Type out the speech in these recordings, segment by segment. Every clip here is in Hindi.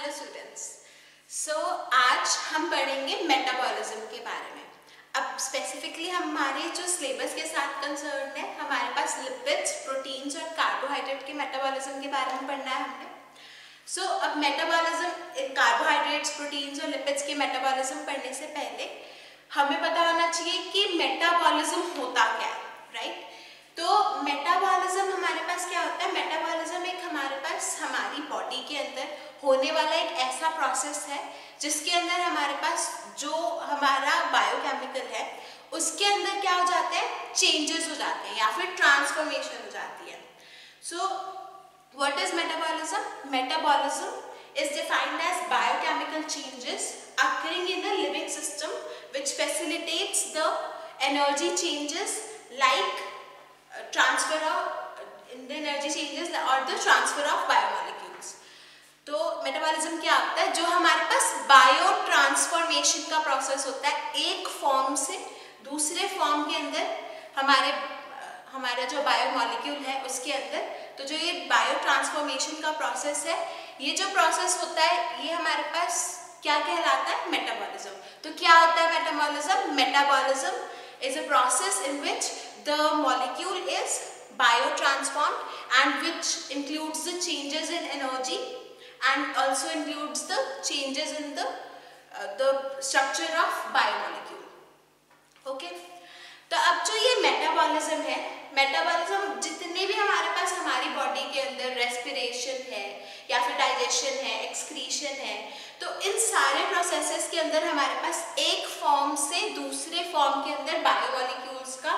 Hello students. आज हम पढ़ेंगे मेटाबॉलिज्म के बारे में। अब स्पेसिफिकली हमारे जो सिलेबस के साथ कंसर्न है, हमारे पास लिपिड्स, प्रोटीन्स और कार्बोहाइड्रेट के मेटाबॉलिज्म के बारे में पढ़ना है हमने। अब मेटाबॉलिज्म, कार्बोहाइड्रेट्स, प्रोटीन्स और लिपिड्स के मेटाबॉलिज्म पढ़ने से पहले हमें पता होना चाहिए कि मेटाबॉलिज्म होता क्या है, राइट? तो मेटाबॉलिज्म हमारे पास क्या होता है? मेटाबॉलिज्म एक हमारे पास हमारी बॉडी के अंदर होने वाला एक ऐसा प्रोसेस है जिसके अंदर हमारे पास जो हमारा बायोकेमिकल है उसके अंदर क्या हो जाते हैं, चेंजेस हो जाते हैं या फिर ट्रांसफॉर्मेशन हो जाती है। What is metabolism? Metabolism is defined as biochemical changes occurring in a living system which facilitates the energy changes like transfer of biomolecules। तो मेटाबॉलिज्म क्या होता है? जो हमारे पास बायो ट्रांसफॉर्मेशन का प्रोसेस होता है, एक फॉर्म से दूसरे फॉर्म के अंदर हमारा जो बायोमोलिक्यूल है उसके अंदर। तो जो ये बायो ट्रांसफॉर्मेशन का प्रोसेस है, ये जो प्रोसेस होता है ये हमारे पास क्या कहलाता है? मेटाबॉलिज्म। तो क्या होता है metabolism? Metabolism is a process in which the molecule is biotransformed and which includes the changes in energy and also includes the changes in the structure of biomolecule। Okay? तो अब जो ये मेटाबॉलिज्म है, मेटाबॉलिज्म जितने भी हमारे पास हमारी बॉडी के अंदर रेस्पिरेशन है या फिर डाइजेशन है, एक्सक्रीशन है, तो इन सारे प्रोसेसेस के अंदर हमारे पास एक फॉर्म से दूसरे फॉर्म के अंदर बायोमोलिक्यूल्स का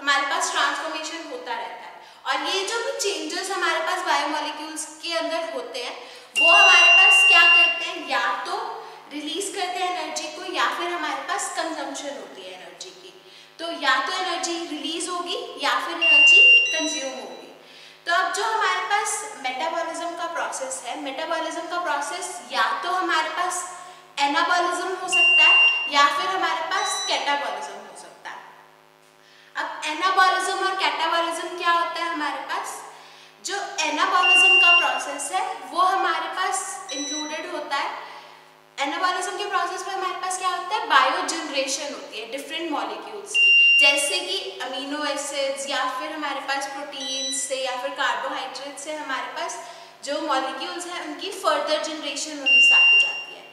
हमारे पास ट्रांसफॉर्मेशन होता रहता है। और ये जो भी चेंजेस हमारे पास बायोमोलिक्यूल्स के अंदर होते हैं वो हमारे पास क्या करते हैं? या तो रिलीज करते हैं एनर्जी को या फिर हमारे पास कंजम्पशन होती है एनर्जी की। तो या तो एनर्जी रिलीज होगी या फिर एनर्जी कंज्यूम होगी। तो अब जो हमारे पास मेटाबॉलिज्म का प्रोसेस है, मेटाबॉलिज्म का प्रोसेस या तो हमारे पास एनाबॉलिज्म हो सकता है या फिर हमारे पास कैटाबॉलिज्म हो सकता है। अब एनाबॉलिज्म और कैटाबॉलिज्म क्या होता है? हमारे पास जो एनाबॉलिज्म का प्रोसेस है वो हमारे पास इंक्लूडेड होता है। एनाबॉलिज्म के प्रोसेस में हमारे पास क्या होता है? बायो जनरेशन होती है डिफरेंट मॉलिक्यूल्स की, जैसे कि अमीनो एसिड्स या फिर हमारे पास प्रोटीन्स से या फिर कार्बोहाइड्रेट से हमारे पास जो मॉलिक्यूल्स हैं उनकी फर्दर जनरेशन होनी स्टार्ट हो जाती है।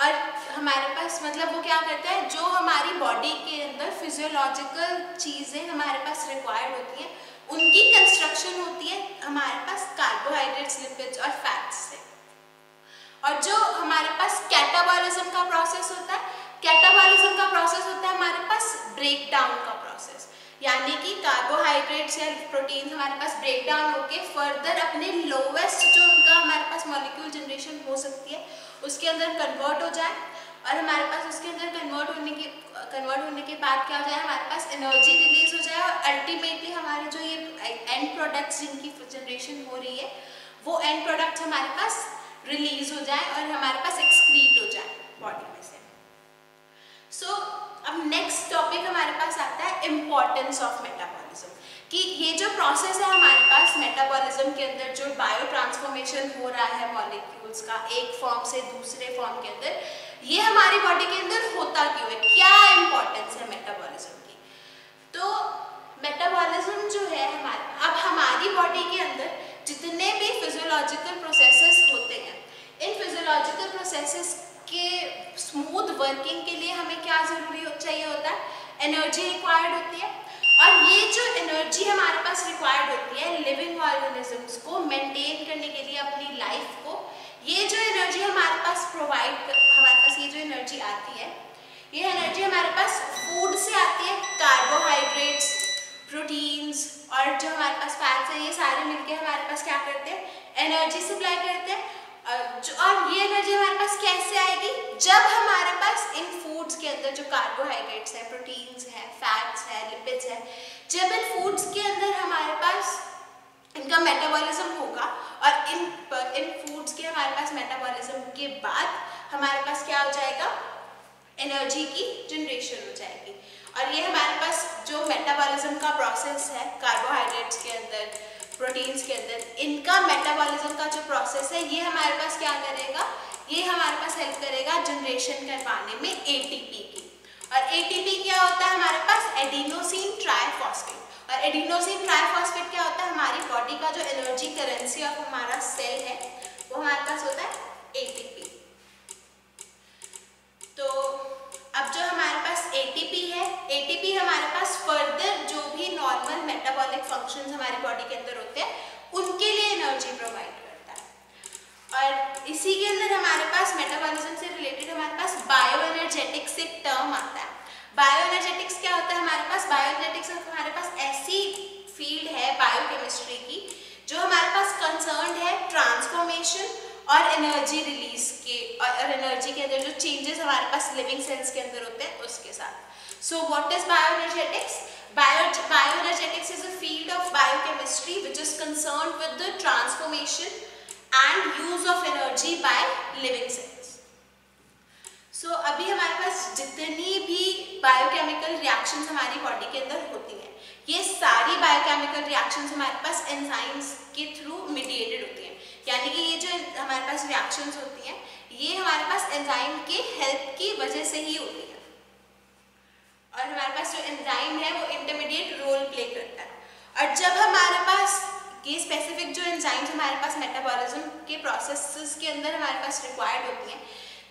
और हमारे पास मतलब वो क्या करता है, जो हमारी बॉडी के अंदर फिजियोलॉजिकल चीज़ें हमारे पास रिक्वायर्ड होती हैं उनकी कंस्ट्रक्शन होती है हमारे पास कार्बोहाइड्रेट्स, लिपिड्स और फैट्स से। और जो हमारे पास कैटाबॉलिज्म का प्रोसेस होता है, कैटाबॉलिज्म का प्रोसेस होता है हमारे पास ब्रेक डाउन का प्रोसेस, यानी कि कार्बोहाइड्रेट्स या प्रोटीन हमारे पास ब्रेक डाउन होके फर्दर अपने लोवेस्ट जो उनका हमारे पास मॉलिक्यूल जनरेशन हो सकती है उसके अंदर कन्वर्ट हो जाए। और हमारे पास उसके अंदर कन्वर्ट होने के बाद क्या हो जाए, हमारे पास एनर्जी रिलीज हो जाए और अल्टीमेटली हमारे जो ये एंड प्रोडक्ट्स जिनकी जनरेशन हो रही है वो एंड प्रोडक्ट्स हमारे पास रिलीज हो जाए और हमारे पास एक्सक्रीट हो जाए बॉडी में से। अब नेक्स्ट टॉपिक हमारे पास आता है इम्पोर्टेंस ऑफ मेटाबॉलिज्म, कि ये जो प्रोसेस है हमारे पास मेटाबॉलिज्म के अंदर जो बायो ट्रांसफॉर्मेशन हो रहा है मॉलिक्यूल्स का एक फॉर्म से दूसरे फॉर्म के अंदर, ये हमारी बॉडी के अंदर होता क्यों है? क्या इम्पोर्टेंस है मेटाबॉलिज्म की? तो मेटाबॉलिज्म जो है हमारी बॉडी के अंदर जितने भी फिजियोलॉजिकल प्रोसेसेस होते हैं, इन फिजियोलॉजिकल प्रोसेसेस के स्मूथ वर्किंग के लिए हमें क्या जरूरी चाहिए होता है? एनर्जी रिक्वायर्ड होती है। और ये जो एनर्जी हमारे पास रिक्वायर्ड होती है लिविंग ऑर्गेनिजम्स को मेंटेन करने के लिए अपनी लाइफ को, ये जो एनर्जी हमारे पास ये जो एनर्जी आती है, ये एनर्जी हमारे पास फूड से आती है। कार्बोहाइड्रेट्स, प्रोटीन्स और जो हमारे पास फैट्स है, ये सारे मिलके हमारे पास क्या करते हैं? एनर्जी सप्लाई करते हैं। और ये एनर्जी हमारे पास कैसे आएगी? जब हमारे पास इन फूड्स के अंदर जो कार्बोहाइड्रेट्स है, प्रोटीन्स है, फैट्स है, लिपिड्स है, जब इन फूड्स के अंदर हमारे पास इनका मेटाबॉलिज्म होगा और इन फूड्स के हमारे पास मेटाबॉलिज्म के बाद हमारे पास क्या हो जाएगा? एनर्जी की जनरेशन हो जाएगी। और ये हमारे पास जो मेटाबॉलिज्म का प्रोसेस है कार्बोहाइड्रेट्स के अंदर, प्रोटीन्स के अंदर, इनका मेटाबॉलिज्म का जो प्रोसेस है ये हमारे पास क्या करेगा? ये हमारे पास हेल्प करेगा जनरेशन करवाने में एटीपी की। और एटीपी क्या होता है हमारे पास? Adenosine triphosphate. और एडिनोसिन ट्राइफॉस्फेट क्या होता है? हमारी बॉडी का जो एनर्जी करेंसी ऑफ हमारा सेल है वो हमारे पास होता है एटीपी। तो अब जो हमारे पास एटीपी है, एटीपी हमारे पास फर्दर जो भी नॉर्मल मेटाबॉलिक फंक्शंस हमारी बॉडी के अंदर होते हैं उनके लिए एनर्जी प्रोवाइड करता है। और इसी के अंदर हमारे पास मेटाबॉलिज्म से रिलेटेड हमारे पास बायो एनर्जेटिक्स एक टर्म आता है। बायो एनर्जेटिक्स क्या होता है हमारे पास? बायो एनर्जेटिक्स हमारे पास ऐसी फील्ड है बायोकेमिस्ट्री की जो हमारे पास कंसर्न है ट्रांसफॉर्मेशन और एनर्जी रिलीज के, और एनर्जी के अंदर जो चेंजेस हमारे पास लिविंग सेल्स के अंदर होते हैं उसके साथ। So what is bioenergetics? Bioenergetics is a field of biochemistry which is concerned with the transformation and use of energy by living cells. So अभी हमारे पास जितनी भी बायोकेमिकल रिएक्शंस हमारी बॉडी के अंदर होती हैं, ये सारी बायोकेमिकल रिएक्शंस हमारे पास एंजाइम्स के थ्रू मीडिएटेड होती हैं। यानी कि ये जो हमारे पास रिएक्शंस होती हैं ये हमारे पास एंजाइम के हेल्प की वजह से ही होती है। और हमारे पास जो एंजाइम है वो इंटरमीडिएट रोल प्ले करता है। और जब हमारे पास ये स्पेसिफिक जो एंजाइम्स हमारे पास मेटाबॉलिज्म के प्रोसेसेस के अंदर हमारे पास रिक्वायर्ड होती हैं,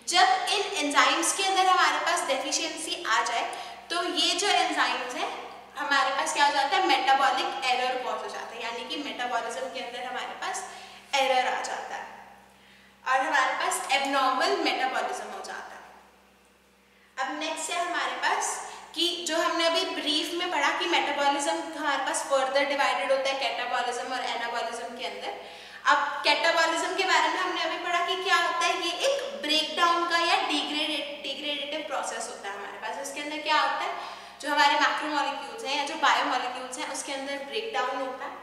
जब इन एंजाइम्स के अंदर हमारे पास डेफिशिएंसी आ जाए तो ये जो एंजाइम्स हैं हमारे पास क्या हो जाता है? मेटाबॉलिक एरर कॉज हो जाता है। यानी कि मेटाबॉलिज्म के अंदर हमारे पास एरर आ जाता है और हमारे पास एबनॉर्मल मेटाबॉलिज्म हो जाता है। अब नेक्स्ट है हमारे पास कि जो हमने अभी ब्रीफ में पढ़ा कि मेटाबॉलिज्म हमारे पास फर्दर डिवाइडेड होता है कैटाबॉलिज्म और एनाबॉलिज्म के अंदर। अब कैटाबॉलिज्म के बारे में हमने अभी पढ़ा कि क्या होता है, ये एक ब्रेकडाउन का या डिग्रेडेटिव प्रोसेस होता है हमारे पास। इसके अंदर क्या होता है, जो हमारे मैक्रोमोलिक्यूल्स हैं या जो बायोमोलिक्यूल्स हैं उसके अंदर ब्रेकडाउन होता है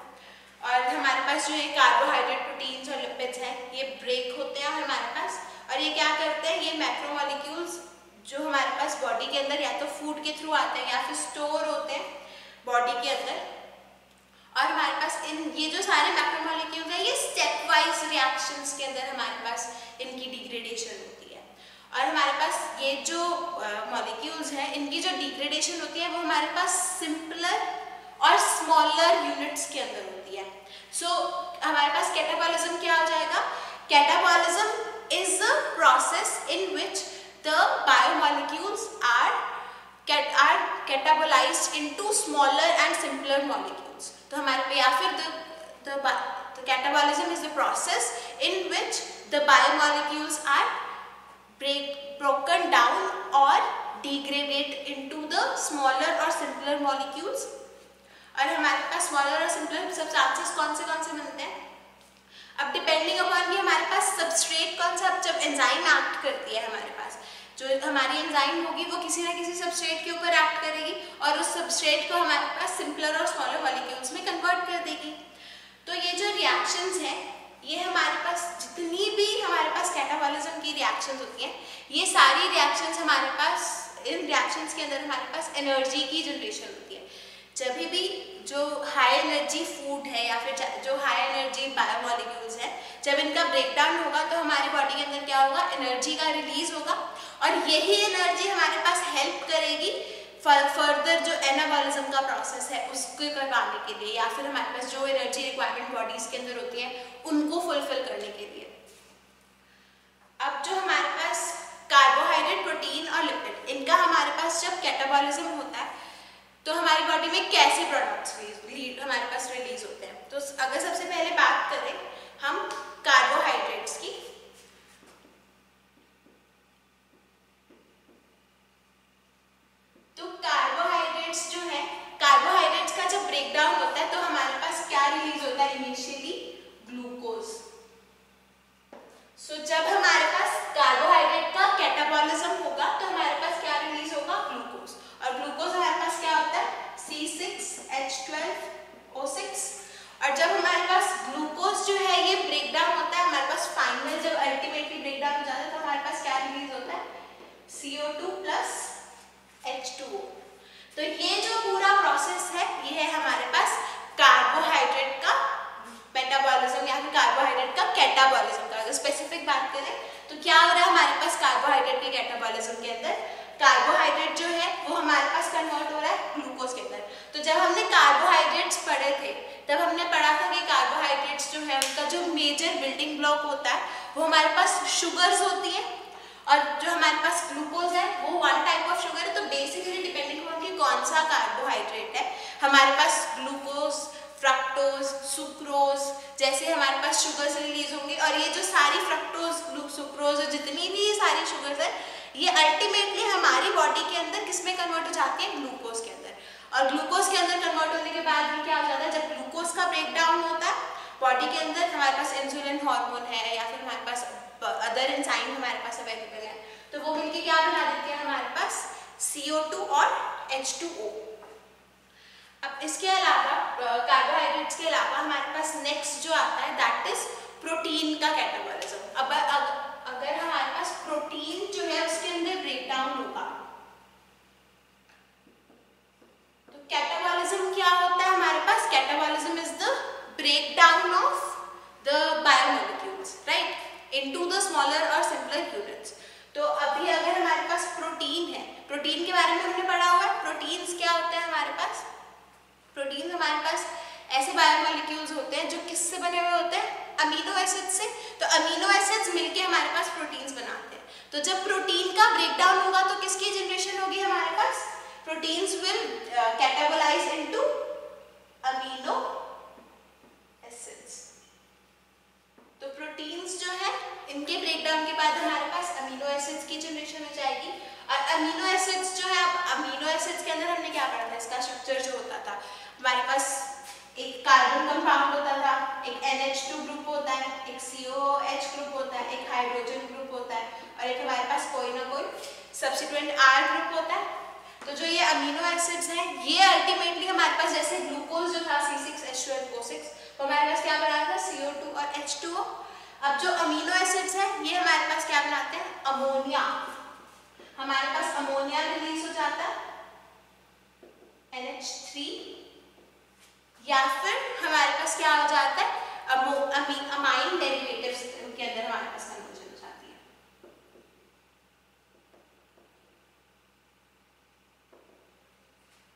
और हमारे पास जो ये कार्बोहाइड्रेट, प्रोटीन्स और लिपिड्स हैं ये ब्रेक होते हैं हमारे पास। और ये क्या करते हैं, ये मैक्रोमोलिक्यूल्स जो हमारे पास बॉडी के अंदर या तो फूड के थ्रू आते हैं या फिर स्टोर होते हैं बॉडी के अंदर। और हमारे पास ये जो सारे मैक्रोमोलिक्यूल्स हैं ये स्टेप वाइज रिएक्शंस के अंदर हमारे पास इनकी डिग्रेडेशन होती है। और हमारे पास ये जो मॉलिक्यूल्स हैं इनकी जो डिग्रेडेशन होती है वो हमारे पास सिंपलर और स्मॉलर यूनिट्स के अंदर होती है। सो हमारे पास कैटाबॉलिज्म क्या हो जाएगा? Catabolism is a process in which the biomolecules are catabolized into smaller and simpler molecules। तो हमारे पे या फिर the catabolism is the process in which the biomolecules are broken down or degraded into the smaller or simpler molecules। और हमारे पास smaller और simpler substances कौन से बनते हैं? अब डिपेंडिंग अपॉन कि हमारे पास सबस्ट्रेट कौन सा, जब एंजाइम एक्ट करती है हमारे पास जो हमारी एंजाइम होगी वो किसी ना किसी सबस्ट्रेट के ऊपर एक्ट करेगी और उस सबस्ट्रेट को हमारे पास सिंपलर और स्मॉलर मॉलिक्यूल्स में कन्वर्ट कर देगी। तो ये जो रिएक्शंस हैं ये हमारे पास जितनी भी हमारे पास कैटाबॉलिज्म की रिएक्शंस होती हैं ये सारी रिएक्शंस हमारे पास, इन रिएक्शंस के अंदर हमारे पास एनर्जी की जनरेशन होती है। जब भी जो हाई एनर्जी फूड है या फिर जो हाई एनर्जी बायोमोलिक्यूल्स हैं जब इनका ब्रेकडाउन होगा तो हमारी बॉडी के अंदर क्या होगा? एनर्जी का रिलीज होगा और यही एनर्जी हमारे पास हेल्प करेगी फर्दर जो एनाबॉलिज्म का प्रोसेस है उसको करवाने के लिए या फिर हमारे पास जो एनर्जी रिक्वायरमेंट बॉडीज के अंदर होती है उनको फुलफिल करने के लिए। अब जो हमारे पास कार्बोहाइड्रेट, प्रोटीन और लिपिड, इनका हमारे पास जब कैटाबॉलिज्म होता है तो हमारी बॉडी में कैसे प्रोडक्ट्स हमारे पास रिलीज होते हैं। तो अगर सबसे पहले बात करें हम कार्बोहाइड्रेट्स की, तो कार्बोहाइड्रेट्स जो है, कार्बोहाइड्रेट्स का जब ब्रेकडाउन होता है तो हमारे पास क्या रिलीज होता है? Initially glucose. सो जब हमारे पास कार्बोहाइड्रेट का कैटाबॉलिज्म होगा तो हमारे पास क्या रिलीज होगा? ग्लूकोज। और ग्लूकोज हमारे पास क्या होता है? C6H12O6। और जब हमारे पास ग्लूकोज जो है ये ब्रेकडाउन होता है हमारे पास फाइनल जब अल्टीमेटली ब्रेकडाउन हो जाता है तो हमारे पास क्या रिलीज होता है? CO2 plus H2O। तो ये जो पूरा प्रोसेस है ये है हमारे पास कार्बोहाइड्रेट का मेटाबॉलिज्म या फिर कार्बोहाइड्रेट का कैटाबॉलिज्म का। स्पेसिफिक बात करें तो क्या हो रहा है हमारे पास कार्बोहाइड्रेट के कैटाबॉलिज्म के अंदर, कार्बोहाइड्रेट जो है वो हमारे पास कन्वर्ट हो रहा है ग्लूकोज के अंदर। तो जब हमने कार्बोहाइड्रेट्स पढ़े थे तब हमने पढ़ा था कि कार्बोहाइड्रेट्स जो है उनका जो मेजर बिल्डिंग ब्लॉक होता है वो हमारे पास शुगर्स होती है, और जो हमारे पास ग्लूकोज है वो वन टाइप ऑफ शुगर है। तो बेसिकली डिपेंडिंग ऑन कि कौन सा कार्बोहाइड्रेट है हमारे पास ग्लूकोज, फ्रक्टोज, सुक्रोज जैसे हमारे पास शुगर्स रिलीज होंगे, और ये जो सारी फ्रक्टोज, सुक्रोज और जितनी भी ये सारी शुगर्स है ये अल्टीमेटली हमारी बॉडी के अंदर किसमें कन्वर्ट हो जाती है, ग्लूकोज के अंदर। और ग्लूकोज के अंदर कन्वर्ट होने के बाद भी क्या हो जाता है, जब ग्लूकोज का ब्रेकडाउन होता है बॉडी के अंदर, हमारे पास इंसुलिन हार्मोन है या फिर हमारे पास अदर एंजाइम हमारे पास अवेलेबल है, तो वो मिलके क्या बना देते हैं हमारे पास CO2 और H2O। अब इसके अलावा कार्बोहाइड्रेट्स के अलावा हमारे पास नेक्स्ट जो आता है दैट इज प्रोटीन का कैटाबॉलिज्म। अब अगर हमारे पास प्रोटीन जो है उसके अंदर ब्रेकडाउन होगा तो कैटाबॉलिज्म क्या होता है हमारे पास, catabolism is the breakdown of the biomolecules right into the smaller और सिंपलर यूनिट्स। तो अभी अगर हमारे पास प्रोटीन है, प्रोटीन के बारे में हमने पढ़ा हुआ है, प्रोटीन्स क्या होते हैं हमारे पास, प्रोटीन्स हमारे पास ऐसे बायोमोलिक्यूल्स होते हैं जो किससे बने हुए होते हैं, अमीनो एसिड से। तो अमीनो एसिड्स मिलके हमारे पास प्रोटीन्स बनाते हैं। तो जब प्रोटीन का ब्रेकडाउन होगा तो किसकी जनरेशन होगी हमारे पास, proteins will catabolize into amino acids. तो प्रोटीन्स जो है इनके ब्रेकडाउन के बाद हमारे पास अमीनो एसिड्स की जनरेशन हो जाएगी। और अमीनो एसिड्स जो है, अब अमीनो एसिड्स के अंदर हमने क्या पढ़ा था, इसका स्ट्रक्चर जो होता था हमारे पास एक कार्बन कंपाउंड होता था, एक NH2 ग्रुप होता है, एक COOH ग्रुप होता है, एक हाइड्रोजन ग्रुप होता है, और एक हमारे पास कोई ना कोई सब्सिक्वेंट R ग्रुप होता है। तो जो ये अमीनो एसिड्स हैं ये अल्टीमेटली हमारे पास, जैसे ग्लूकोज जो था C6H12O6 तो हमारे पास क्या बना था CO2 और H2O। अब जो अमीनो एसिड्स हैं ये हमारे पास क्या बनाते हैं, अमोनिया, हमारे पास अमोनिया रिलीज हो जाता है NH3, या फिर हमारे पास क्या हो जाता है अमाइन डेरिवेटिव्स के अंदर हमारे पास कन्वर्जन हो जाती है।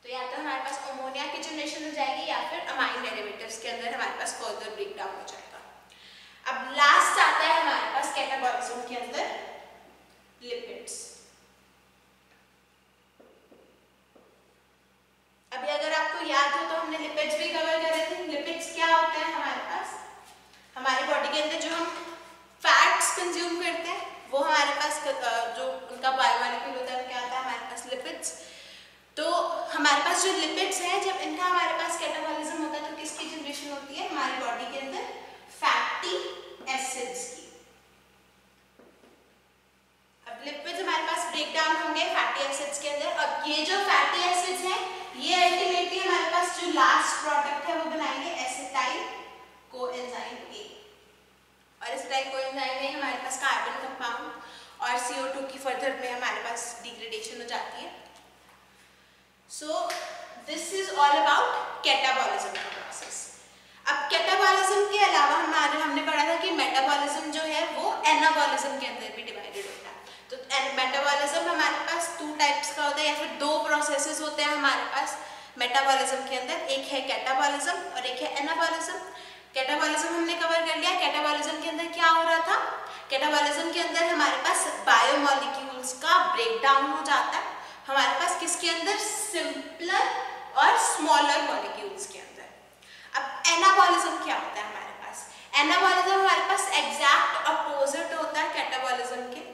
तो या तो हमारे पास अमोनिया की जनरेशन हो जाएगी या फिर अमाइन डेरिवेटिव्स के अंदर हमारे पास फर्दर ब्रेकडाउन हो जाएगा। अब लास्ट आता है हमारे पास कैटाबॉलिज्म के अंदर लिपिड्स। अभी अगर आपको याद हो तो हमने लिपिड्स भी कवर करे थे। लिपिड्स क्या होते हैं हमारे पास, हमारी बॉडी के अंदर जो हम फैट्स कंज्यूम करते हैं वो हमारे पास जो उनका बायोमोलिक्यूल होता है क्या आता है हमारे पास, लिपिड्स। तो हमारे पास जो लिपिड्स हैं जब इनका हमारे पास कैटाबॉलिज्म होता है तो किसकी जनरेशन होती है हमारी बॉडी के अंदर, फैटी एसिड्स की। अब लिपिड्स हमारे पास ब्रेकडाउन होंगे फैटी एसिड्स के अंदर। अब ये जो फैटी एसिड्स हैं ये अल्टीमेटली हमारे पास जो लास्ट प्रोडक्ट है वो बनाएंगे एसिटाइल कोएंजाइम A, और एसिटाइल कोएंजाइम A हमारे पास कार्बन कंपाउंड और CO2 की फर्दर में हमारे पास डिग्रेडेशन हो जाती है। So this is all about catabolism का प्रोसेस। अब कैटाबॉलिज्म के अलावा हमने पढ़ा था कि मेटाबॉलिज्म जो है वो एनाबॉलिज्म के अंदर भी डिवाइडेड होता है। तो मेटाबॉलिज्म हमारे पास 2 टाइप्स का होता है या फिर 2 प्रोसेसेस होते हैं हमारे पास मेटाबॉलिज्म के अंदर, एक है कैटाबॉलिज्म और एक है एनाबॉलिज्म। कैटाबॉलिज्म हमने कवर कर लिया। कैटाबॉलिज्म के अंदर क्या हो रहा था, कैटाबॉलिज्म के अंदर हमारे पास बायोमोलिक्यूल्स का ब्रेकडाउन हो जाता है हमारे पास किसके अंदर, सिंपलर और स्मॉलर मॉलिक्यूल्स के अंदर। अब एनाबॉलिज्म क्या होता है हमारे पास, एनाबॉलिज्म हमारे पास एग्जैक्ट अपोजिट होता है कैटाबॉलिज्म के।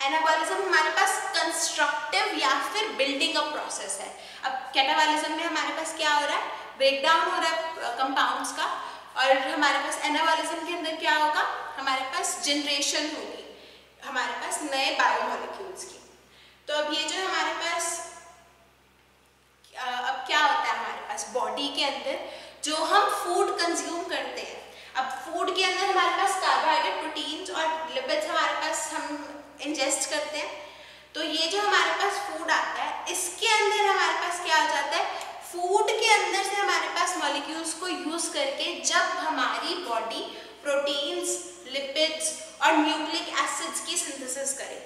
एनाबॉलिज्म हमारे पास कंस्ट्रक्टिव या फिर बिल्डिंग अप प्रोसेस है। अब कैटाबॉलिज्म में हमारे पास क्या हो रहा है, ब्रेकडाउन हो रहा है कंपाउंड्स का, और हमारे पास एनाबॉलिज्म के अंदर क्या होगा, हमारे पास जनरेशन होगी हमारे पास नए बायोमोलिक्यूल्स की। तो अब ये जो हमारे पास अब क्या होता है हमारे पास बॉडी के अंदर जो हम फूड कंज्यूम करते हैं। अब फूड के अंदर हमारे पास कार्बोहाइड्रेट, प्रोटीन्स और लिपिड्स हमारे पास हम इंजेस्ट करते हैं। तो ये जो हमारे पास फूड आता है इसके अंदर हमारे पास क्या हो जाता है, फूड के अंदर से हमारे पास मॉलिक्यूल्स को यूज करके जब हमारी बॉडी प्रोटीन्स, लिपिड्स एसिड्स की सिंथेसिस करे,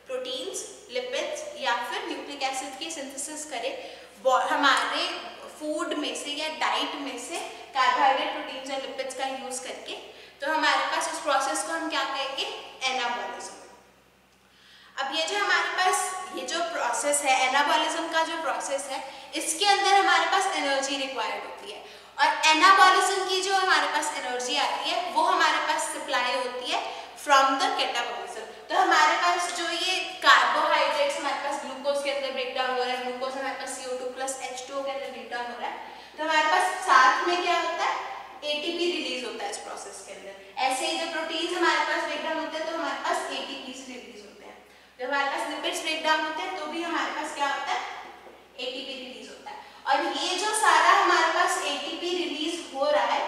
प्रोटीन्स, लिपिड्स या फिर न्यूक्लिक एसिड की सिंथेसिस करे हमारे फूड में से या डाइट में से कार्बोहाइड्रेट, प्रोटीन्स और लिपिड्स का यूज करके, तो हमारे पास उस प्रोसेस को हम क्या कहेंगे, एनाबॉलिज्म। अब ये जो हमारे पास ये जो प्रोसेस है, एनाबॉलिज्म का जो प्रोसेस है, इसके अंदर हमारे पास एनर्जी रिक्वायर्ड होती है और एनाबॉलिज्म की जो हमारे पास एनर्जी आती है वो हमारे पास सप्लाई होती है फ्रॉम द कैटाबॉलिज्म। तो हमारे पास जो ये कार्बोहाइड्रेट्स हमारे पास ग्लूकोज के अंदर ब्रेक डाउन हो रहा है, ग्लूकोज हमारे पास CO2 + H2O के अंदर ब्रेक डाउन हो रहा है, तो हमारे पास साथ में क्या होता है, ATP रिलीज होता है इस प्रोसेस के अंदर। ऐसे ही जब प्रोटीन्स हमारे पास ब्रेक डाउन होते हैं तो हमारे पास ATPs रिलीज होते हैं, जब हमारे पास लिपिड्स ब्रेक डाउन होते हैं तो भी हमारे पास क्या होता है, ATP रिलीज होता है। और ये जो सारा हमारे पास ATP रिलीज हो रहा है,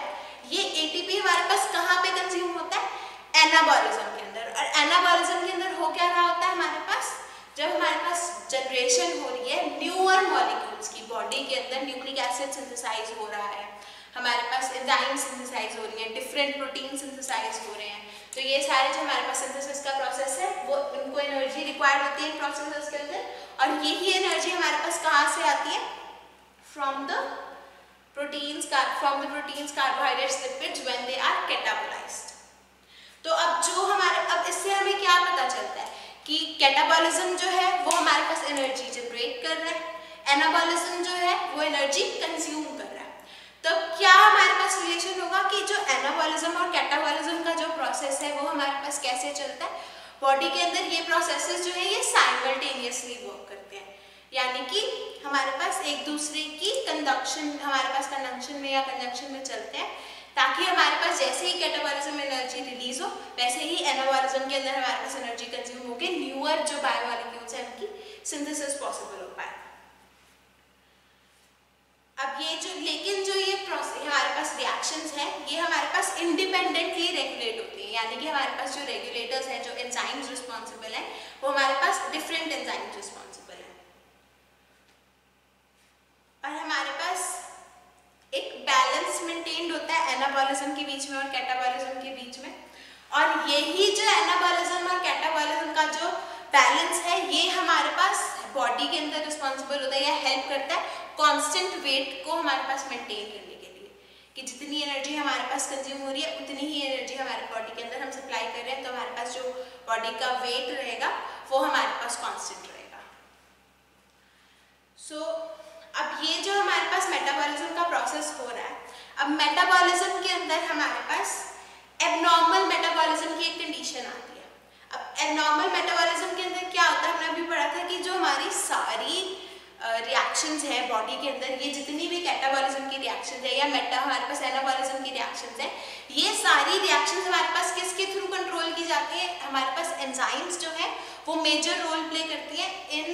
ये ATP हमारे पास कहाँ पे कंज्यूम होता है, एनाबॉलिज्म के अंदर। और एनाबॉलिज्म के अंदर हो क्या रहा होता है हमारे पास, जब हमारे पास जनरेशन हो रही है न्यूअर मॉलिक्यूल्स की, बॉडी के अंदर न्यूक्लिक एसिड सिंथेसाइज हो रहा है, हमारे पास एंजाइम सिंथेसाइज हो रही है, डिफरेंट प्रोटीन सिंथेसाइज हो रहे हैं, तो ये सारे जो हमारे पास सिंथेसिस का प्रोसेस है वो उनको एनर्जी रिक्वायर्ड होती है प्रोसेसेस के अंदर। और यही एनर्जी हमारे पास कहाँ से आती है, from the proteins, carbohydrates, lipids when they are catabolized. तो अब जो हमारे, अब इससे हमें क्या पता चलता है कि कैटाबॉलिज्म जो है वो हमारे पास एनर्जी जनरेट कर रहा है, एनाबॉलिज्म जो है वो एनर्जी कंज्यूम कर रहा है। तो क्या हमारे पास रिलेशन होगा कि जो एनाबॉलिज्म और कैटाबॉलिज्म का जो प्रोसेस है वो हमारे पास कैसे चलता है, बॉडी के अंदर ये प्रोसेसेस जो है ये साइमल्टेनियसली वर्क करते हैं, यानी कि हमारे पास एक दूसरे की कंडक्शन, हमारे पास कंडक्शन में या कंजंक्शन में चलते हैं, ताकि हमारे पास जैसे ही कैटाबॉलिज्म में एनर्जी रिलीज हो वैसे ही एनाबॉलिज्म के अंदर हमारे पास एनर्जी कंज्यूम होकर न्यूअर जो बायोमॉलिक्यूल्स हैं उनकी सिंथेसिस पॉसिबल हो पाए। अब ये जो, लेकिन जो ये प्रोसेस हमारे पास रिएक्शंस हैं ये हमारे पास इंडिपेंडेंटली रेगुलेट होती हैं, यानी कि हमारे पास जो रेगुलेटर्स हैं, जो एंजाइम्स रिस्पॉन्सिबल हैं, वो हमारे पास डिफरेंट एंजाइम्स रिस्पॉन्सिबल हैं। और हमारे पास एक बैलेंस मेंटेन्ड होता है एनाबॉलिज्म के बीच में और कैटाबॉलिज्म के बीच में, और यही जो एनाबॉलिज्म और कैटाबॉलिज्म का जो बैलेंस है ये हमारे पास बॉडी के अंदर रिस्पॉन्सिबल होता है या हेल्प करता है कांस्टेंट वेट को हमारे पास मेंटेन करने के लिए, कि जितनी एनर्जी हमारे पास कंज्यूम हो रही है उतनी ही एनर्जी हमारे बॉडी के अंदर हम सप्लाई कर रहे हैं, तो हमारे पास जो बॉडी का वेट रहेगा वो हमारे पास कांस्टेंट रहेगा। सो अब ये जो हमारे पास मेटाबॉलिज्म का प्रोसेस हो रहा है, अब मेटाबॉलिज्म के अंदर हमारे पास एबनॉर्मल मेटाबॉलिज्म की एक कंडीशन आती है। अब एबनॉर्मल मेटाबॉलिज्म के अंदर क्या होता है, हमने अभी पढ़ा था कि जो हमारी सारी रिएक्शंस हैं बॉडी के अंदर, ये जितनी भी कैटाबॉलिज्म की रिएक्शंस है या हमारे पास एनाबॉलिज्म की रिएक्शंस है, ये सारी रिएक्शंस हमारे पास किसके थ्रू कंट्रोल की जाती है, हमारे पास एंजाइम्स जो है वो मेजर रोल प्ले करती हैं इन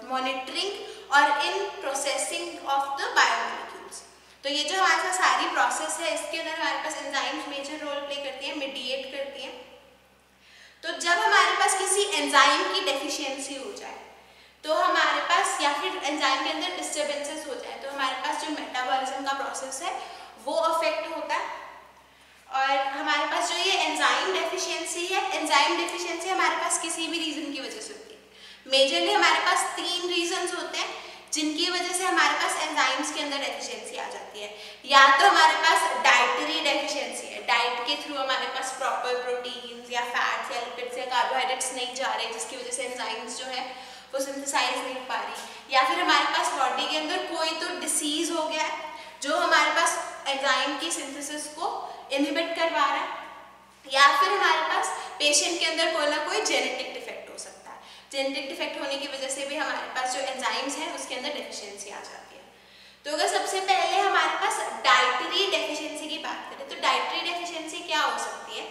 मॉनिटरिंग और in processing of the biomolecules. तो ये जो हमारे पास सारी प्रोसेस है इसके अंदर हमारे पास एंजाइम्स मेजर रोल प्ले करती हैं, मीडिएट करती हैं। तो जब हमारे पास किसी एंजाइम की डेफिशिएंसी हो जाए, तो हमारे पास, या फिर एंजाइम के अंदर डिस्टर्बेंसेस हो जाए, तो हमारे पास जो मेटाबॉलिज्म का प्रोसेस है वो अफेक्ट होता है। और हमारे पास जो ये एंजाइम डेफिशिएंसी है, एंजाइम डेफिशिएंसी हमारे पास किसी भी रीजन की वजह से होती है। मेजरली हमारे पास 3 रीजंस होते हैं जिनकी वजह से हमारे पास एंजाइम्स के अंदर डेफिशिएंसी आ जाती है। या तो हमारे पास डाइटरी डेफिशिएंसी है, डाइट के थ्रू हमारे पास प्रॉपर प्रोटीन्स या फैट्स या लिपिड्स या कार्बोहाइड्रेट्स नहीं जा रहे, जिसकी वजह से एंजाइम्स जो है वो सिंथेसाइज नहीं हो पा रही। या फिर हमारे पास बॉडी के अंदर कोई तो डिसीज हो गया है जो हमारे पास एंजाइम की सिंथेसिस को इनहिबिट करवा रहा है, या फिर हमारे पास पेशेंट के अंदर कोई ना कोई जेनेटिक डिफेक्ट हो सकता है। जेनेटिक डिफेक्ट होने की वजह से भी हमारे पास जो एंजाइम्स हैं उसके अंदर डेफिशिएंसी आ जाती है। तो अगर सबसे पहले हमारे पास डाइटरी डेफिशिएंसी की बात करें, तो डाइटरी डेफिशिएंसी क्या हो सकती है?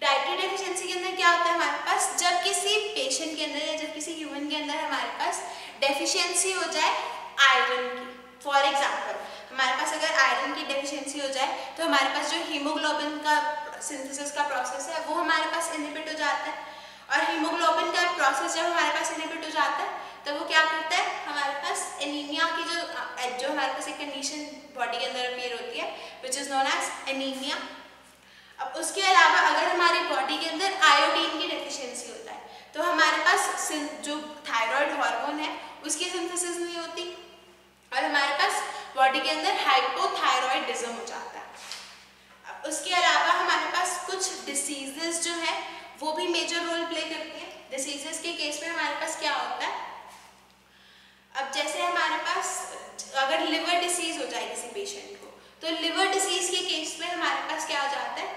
डाइटरी डेफिशिएंसी के अंदर क्या होता है हमारे पास, जब किसी पेशेंट के अंदर या जब किसी ह्यूमन के अंदर हमारे पास डेफिशिएंसी हो जाए आयरन की। फॉर एग्जांपल हमारे पास अगर आयरन की डेफिशिएंसी हो जाए तो हमारे पास जो हीमोग्लोबिन का सिंथेसिस का प्रोसेस है वो हमारे पास इनहिबिट हो जाता है। और हीमोग्लोबिन का प्रोसेस जब हमारे पास इनहिबिट हो जाता है तब वो क्या करता है, हमारे पास एनीमिया की जो हमारे पास एक कंडीशन बॉडी के अंदर अपीयर होती है which is known as anaemia. अब उसके अलावा अगर हमारी बॉडी के अंदर आयोडीन की जो थायराइड हार्मोन है उसकी सिंथेसिस नहीं होती और हमारे पास बॉडी के अंदर हाइपोथायरॉयडिज्म हो जाता है। उसके अलावा हमारे पास कुछ डिसीजेस जो है वो भी मेजर रोल प्ले करती है। डिसीजेस के केस में हमारे पास क्या होता है, अब जैसे हमारे पास अगर लिवर डिसीज हो जाए किसी पेशेंट को, तो लिवर डिसीज के केस में हमारे पास क्या हो जाता है,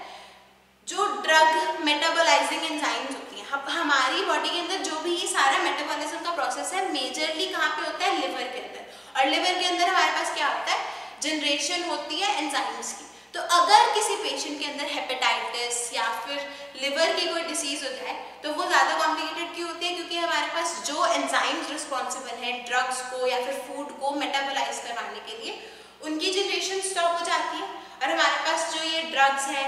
जो ड्रग मेटाबोलाइजिंग एंजाइम्स होती हैं, हमारी बॉडी के अंदर जो भी ये सारा मेटाबॉलिज्म का प्रोसेस है मेजरली कहाँ पे होता है, लिवर के अंदर। और लिवर के अंदर हमारे पास क्या होता है, जनरेशन होती है एंजाइम्स की। तो अगर किसी पेशेंट के अंदर हेपेटाइटिस या फिर लिवर की कोई डिसीज हो जाए तो वो ज़्यादा कॉम्प्लिकेटेड क्यों होती है, क्योंकि हमारे पास जो एंजाइम्स रिस्पॉन्सिबल हैं ड्रग्स को या फिर फूड को मेटाबोलाइज करवाने के लिए, उनकी जनरेशन स्टॉप हो जाती है। और हमारे पास जो ये ड्रग्स हैं,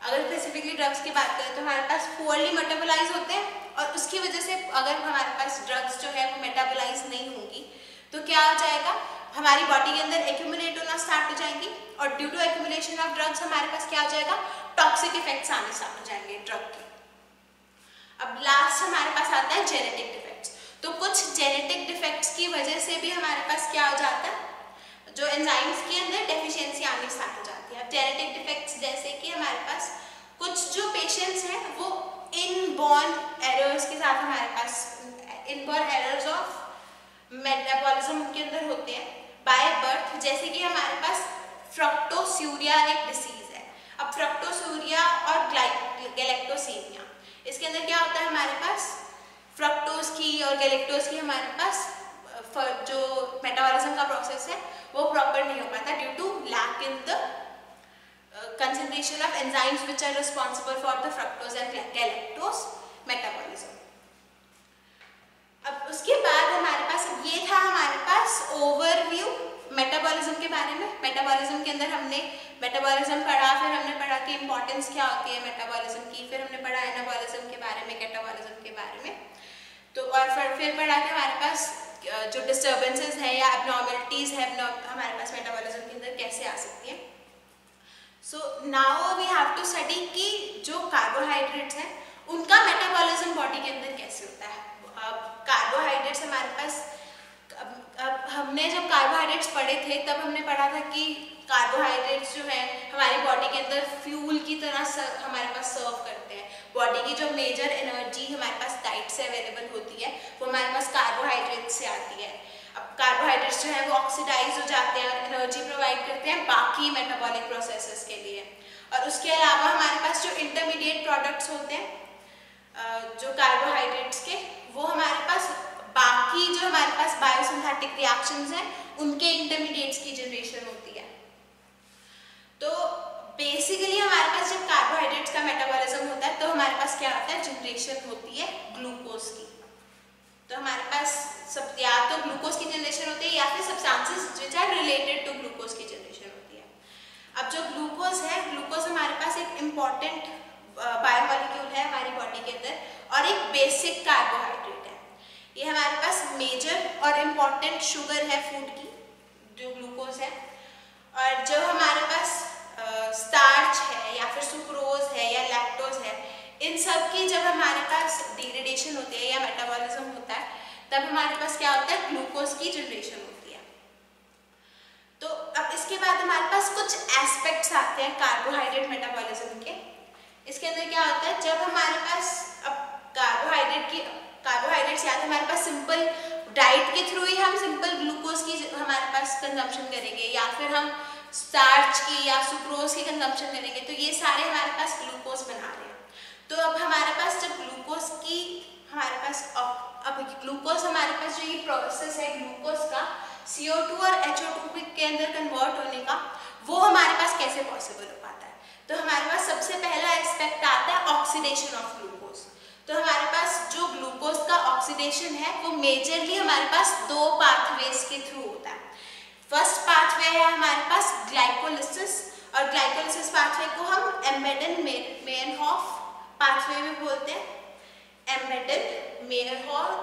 अगर स्पेसिफिकली ड्रग्स की बात करें तो हमारे पास पुअरली मेटाबोलाइज होते हैं और उसकी वजह से अगर हमारे पास ड्रग्स जो है वो मेटाबोलाइज नहीं होंगी तो क्या हो जाएगा, हमारी बॉडी के अंदर एक्यूमुलेट होना स्टार्ट हो जाएंगी और due to accumulation of drugs हमारे पास क्या हो जाएगा, टॉक्सिक इफेक्ट्स आने स्टार्ट हो जाएंगे ड्रग के। अब लास्ट हमारे पास आता है जेनेटिक डिफेक्ट्स। तो कुछ जेनेटिक डिफेक्ट्स की वजह से भी हमारे पास क्या हो जाता है, जो एंजाइम्स के अंदर डेफिशिएंसी आनी स्टार्ट हो जाती है। अब जेनेटिक डिफेक्ट्स जैसे कि हमारे पास कुछ जो पेशेंट्स हैं वो इनबॉर्न एरर्स के साथ, हमारे पास इनबॉर्न एरर्स ऑफ मेटाबॉलिज्म के अंदर होते हैं बाय बर्थ, जैसे कि हमारे पास फ्रक्टोस्यूरिया एक डिसीज है। अब फ्रक्टोस्यूरिया और गैलेक्टोसीमिया, इसके अंदर क्या होता है, हमारे पास फ्रक्टोज की और गैलेक्टोज की हमारे पास जो मेटाबॉलिज्म का प्रोसेस है वो प्रॉपर नहीं हो पाता due to lack in the concentration of enzymes which are responsible for the fructose and galactose metabolism। अब उसके बाद हमारे पास ये था हमारे पास ओवरव्यू मेटाबॉलिज्म के बारे में। मेटाबॉलिज्म के अंदर हमने मेटाबॉलिज्म पढ़ा, फिर हमने पढ़ा कि इंपॉर्टेंस क्या होती है मेटाबॉलिज्म की, फिर हमने पढ़ा एनाबॉलिज्म के बारे में, कैटाबॉलिज्म के बारे में। तो और फिर पढ़ा कि हमारे पास जो डिस्टर्बेंसेस हैं या एबनॉर्मलिटीज है हमारे पास मेटाबॉलिज्म के अंदर कैसे आ सकती है। So now we have to study कि जो कार्बोहाइड्रेट्स हैं उनका मेटाबॉलिज्म बॉडी के अंदर कैसे होता है। अब कार्बोहाइड्रेट्स हमारे पास, अब हमने जब कार्बोहाइड्रेट्स पढ़े थे तब हमने पढ़ा था कि कार्बोहाइड्रेट्स जो है हमारी बॉडी के अंदर फ्यूल की तरह हमारे पास सर्व करते हैं। बॉडी की जो मेजर एनर्जी हमारे पास डाइट से अवेलेबल होती है वो हमारे पास कार्बोहाइड्रेट से आती है। अब कार्बोहाइड्रेट्स जो है वो ऑक्सीडाइज हो जाते हैं और एनर्जी प्रोवाइड करते हैं बाकी मेटाबॉलिक प्रोसेसेस के लिए। और उसके अलावा हमारे पास जो इंटरमीडिएट प्रोडक्ट्स होते हैं जो कार्बोहाइड्रेट्स के, वो हमारे पास बाकी जो हमारे पास बायोसिंथेटिक रिएक्शंस हैं उनके इंटरमीडिएट्स की जनरेशन होती है। तो बेसिकली हमारे पास जब कार्बोहाइड्रेट्स का मेटाबॉलिज्म होता है तो हमारे पास क्या होता है, जनरेशन होती है ग्लूकोज की। तो हमारे पास सब या तो ग्लूकोज की जनरेशन होती है या फिर substances which are related to glucose की जनरेशन होती है। अब जो ग्लूकोज है, ग्लूकोज हमारे पास एक इम्पॉर्टेंट बायोमॉलिक्यूल है हमारी बॉडी के अंदर और एक बेसिक कार्बोहाइड्रेट है। ये हमारे पास मेजर और इम्पॉर्टेंट शुगर है फूड की, जो ग्लूकोज है। और जो हमारे पास स्टार्च है या फिर सुक्रोज है या लैक्टोज है, इन सब की जब हमारे पास डिग्रेडेशन होती है या मेटाबॉलिज्म होता है तब हमारे पास क्या होता है, ग्लूकोज की जनरेशन होती है। तो अब इसके बाद हमारे पास कुछ एस्पेक्ट्स आते हैं कार्बोहाइड्रेट मेटाबॉलिज्म के। इसके अंदर क्या होता है, जब हमारे पास अब कार्बोहाइड्रेट्स या तो हमारे पास सिंपल डाइट के थ्रू ही हम सिंपल ग्लूकोज की हमारे पास कंजम्पशन करेंगे या फिर हम स्टार्च की या सुक्रोज की कंजम्पशन करेंगे, तो ये सारे हमारे पास ग्लूकोज बना रहे हैं। तो अब हमारे पास जब ग्लूकोज की हमारे पास अब ग्लूकोज हमारे पास जो ये प्रोसेस है ग्लूकोज का CO2 और HO2 के अंदर कन्वर्ट होने का, वो हमारे पास कैसे पॉसिबल हो पाता है। तो हमारे पास सबसे पहला एस्पेक्ट आता है ऑक्सीडेशन ऑफ ग्लूकोज। तो हमारे पास जो ग्लूकोज का ऑक्सीडेशन है वो मेजरली हमारे पास दो पाथवेज के थ्रू होता है। फर्स्ट पाथवे है हमारे पास ग्लाइकोलिसिस, और ग्लाइकोलिसिस पाथवे को हम एम्मेडन-मेयरहोफ पाथवे भी बोलते हैं। एम्मेडन-मेयरहोफ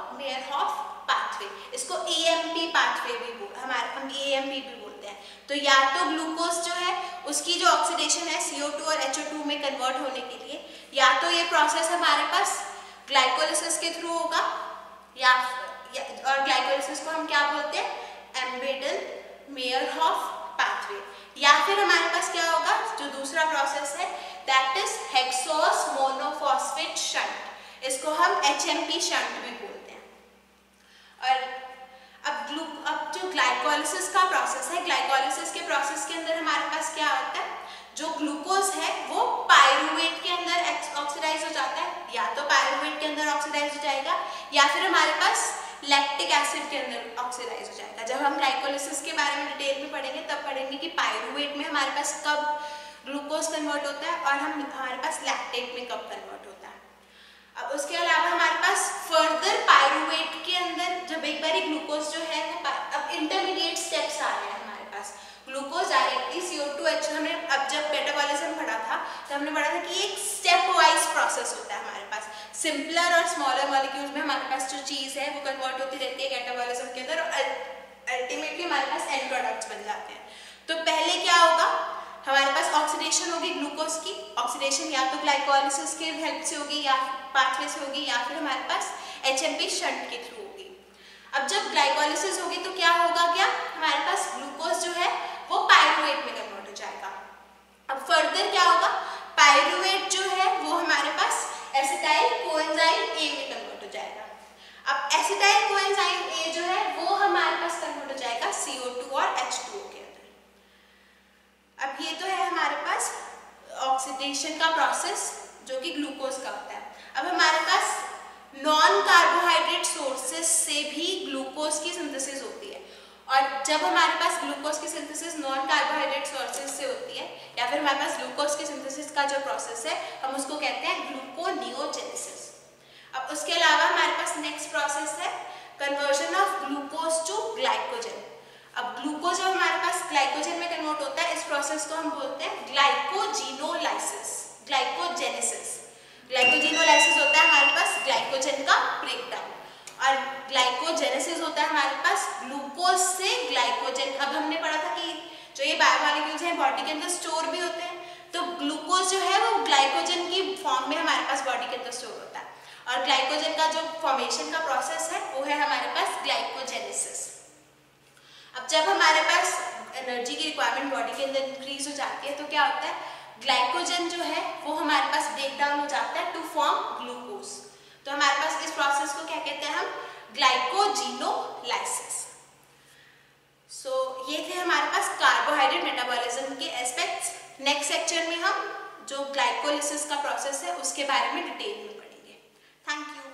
पाथवे, इसको EMP पाथवे भी हम EMP भी बोलते हैं। तो या तो ग्लूकोज जो है उसकी जो ऑक्सीडेशन है CO2 और HO2 में कन्वर्ट होने के लिए, या तो ये प्रोसेस हमारे पास ग्लाइकोलिसिस के थ्रू होगा और ग्लाइकोलिसिस को हम क्या बोलते हैं, एम्बेडल-मेयरहोफ पाथवे। या फिर हमारे पास क्या होगा, जो दूसरा प्रोसेस है that is hexose monophosphate shunt, इसको हम HMP शंट भी बोलते हैं। और अब जो ग्लाइकोलिसिस का प्रोसेस है, ग्लाइकोलिसिस के प्रोसेस के अंदर हमारे पास क्या होता है, जो ग्लूकोज है वो पायरूवेट के अंदर ऑक्सीडाइज हो जाता है, या तो पायरूवेट के अंदर ऑक्सीडाइज हो जाएगा या फिर हमारे पास लैक्टिक एसिड के अंदर ऑक्सीडाइज हो जाएगा। जब हम ग्लाइकोलिसिस के बारे में डिटेल में पढ़ेंगे तब पढ़ेंगे कि पायरूवेट में हमारे पास कब ग्लूकोज कन्वर्ट होता है और हमारे पास लैक्टेट में कब कन्वर्ट होता है। अब उसके अलावा हमारे पास फर्दर पायरूवेट के अंदर जब एक बार ग्लूकोज जो है वो अब इंटरमीडिएट स्टेप्स आ रहे हैं हमारे पास, ग्लूकोज डायरेक्टली CO2H, हमने अब जब मेटाबॉलिज्म पढ़ा था तो हमने पढ़ा था कि एक स्टेप वाइज प्रोसेस होता है हमारे पास, सिंपलर और स्मॉलर मॉलिक्यूल्स में हमारे पास जो चीज़ है वो कन्वर्ट होती रहती है कैटाबॉलिज्म के अंदर और अल्टीमेटली हमारे पास एंड प्रोडक्ट्स बन जाते हैं। तो पहले क्या होगा, हमारे पास ऑक्सीडेशन होगी ग्लूकोज की, ऑक्सीडेशन या तो ग्लाइकोलिसिस के हेल्प से होगी या पाथवे से होगी या फिर हमारे पास HMP शंट के थ्रू होगी। अब जब ग्लाइकोलिसिस होगी तो क्या होगा, क्या हमारे पास ग्लूकोज जो है वो पायरूवेट में कन्वर्ट हो जाएगा। अब फर्दर क्या होगा, पायरूवेट जो है वो हमारे पास एसिटाइल कोएंजाइम A में कन्वर्ट हो जाएगा। अब एसिटाइल कोएंजाइम A जो है वो हमारे पास कन्वर्ट हो जाएगा CO2 और H2O के अंदर। अब ये तो है हमारे पास ऑक्सीडेशन का प्रोसेस जो कि ग्लूकोज का होता है। अब हमारे पास नॉन कार्बोहाइड्रेट सोर्सेज से भी ग्लूकोज की सिंथेसिस होती है, और जब हमारे पास ग्लूकोज की सिंथेसिस नॉन कार्बोहाइड्रेट सोर्सेज से होती है या फिर हमारे पास ग्लूकोज की सिंथेसिस का जो प्रोसेस है हम उसको कहते हैं ग्लूकोनियोजेनेसिस। अब उसके अलावा हमारे पास नेक्स्ट प्रोसेस है conversion of glucose to glycogen. अब ग्लूकोज जब हमारे पास ग्लाइकोजन में कन्वर्ट होता है, इस प्रोसेस को हम बोलते हैं ग्लाइकोजिनोलाइसिस, ग्लाइकोजेनेसिस। ग्लाइकोजिनोलाइसिस होता है हमारे पास ग्लाइकोजन का ब्रेकडाउन, और ग्लाइकोजेनेसिस होता है हमारे पास ग्लूकोज से ग्लाइकोजन। अब हमने पढ़ा था कि जो ये बायोमॉलिक्यूल्स हैं बॉडी के अंदर स्टोर भी होते हैं, तो ग्लूकोज जो है वो ग्लाइकोजन की फॉर्म में हमारे पास बॉडी के अंदर स्टोर होता है, और ग्लाइकोजन का जो फॉर्मेशन का प्रोसेस है वो है हमारे पास ग्लाइकोजेनेसिस। अब जब हमारे पास एनर्जी की रिक्वायरमेंट बॉडी के अंदर इंक्रीज हो जाती है तो क्या होता है, ग्लाइकोजन जो है वो हमारे पास ब्रेक डाउन हो जाता है टू फॉर्म ग्लूकोज। तो हमारे पास इस प्रोसेस को क्या कहते हैं हम, ग्लाइकोजिनोलाइसिस। सो ये थे हमारे पास कार्बोहाइड्रेट मेटाबॉलिज्म के एस्पेक्ट्स। नेक्स्ट सेक्शन में हम जो ग्लाइकोलिसिस का प्रोसेस है उसके बारे में डिटेल में पढ़ेंगे। Thank you.